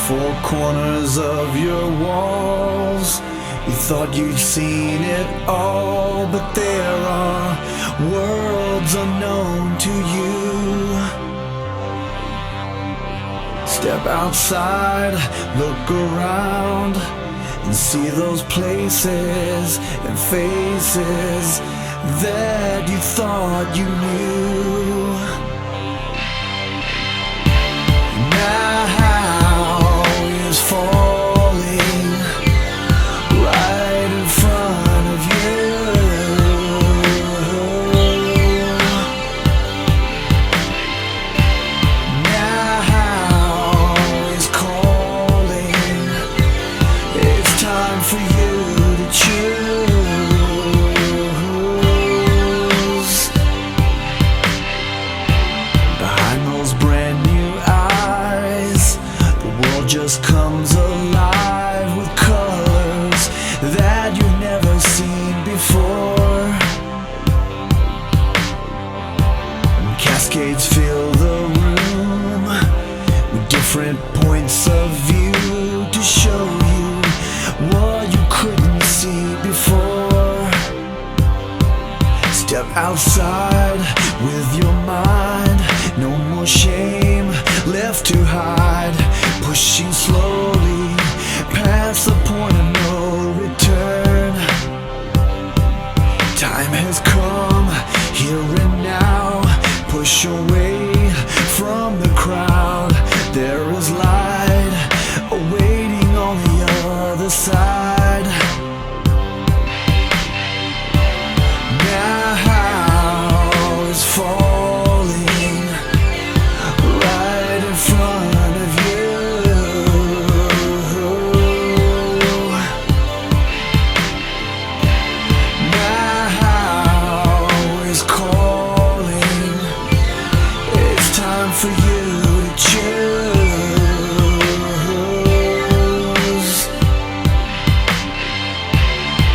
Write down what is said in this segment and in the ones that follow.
four corners of your walls. You thought you'd seen it all, but there are worlds unknown to you. Step outside, look around, and see those places and faces that you thought you knew. Now is falling right in front of you. Now is calling. It's time for you to choose. Behind those brand new eyes, the world just comes alive with colors that you've never seen before. And cascades fill the room with different points of view to show you what you couldn't see before. Step outside with your mind, no more shame left to hide. Pushing slowly past the point of no return. Time has come, here and now. Push away from the crowd. There is light awaiting on the other side. Now is falling right in front of you. Now is calling. It's time for you to choose.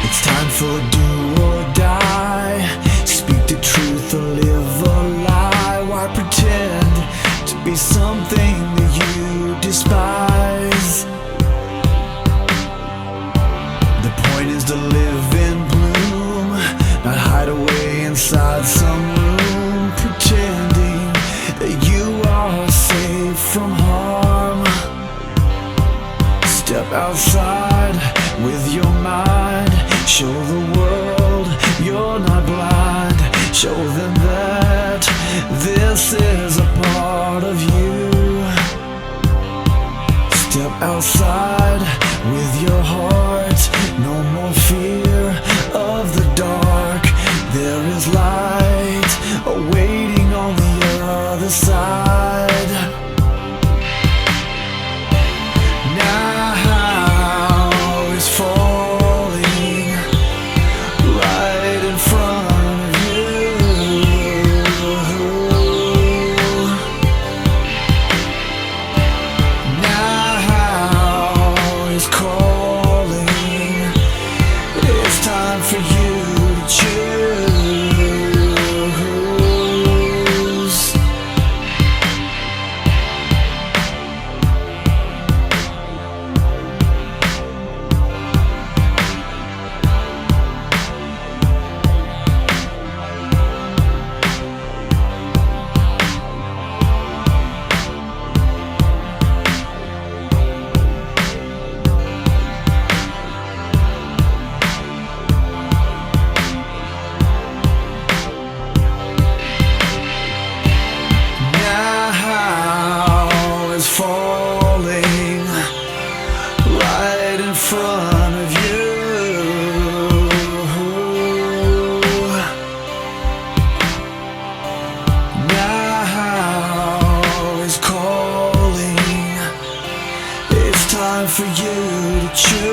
It's time for do or die. Speak the truth or live a lie. Why pretend to be something that you despise? The point is to live in bloom, not hide away inside some room, pretending that you are safe from harm. Step outside with your mind. Show the world you're not blind. Show them that this is a part of you. Step outside with your heart. No more fear of the dark. There is light awaiting on the other side. Now is falling right in front of you. Now is calling. It's time for you to choose. Now is falling right in front of you. Now is calling. It's time for you to choose.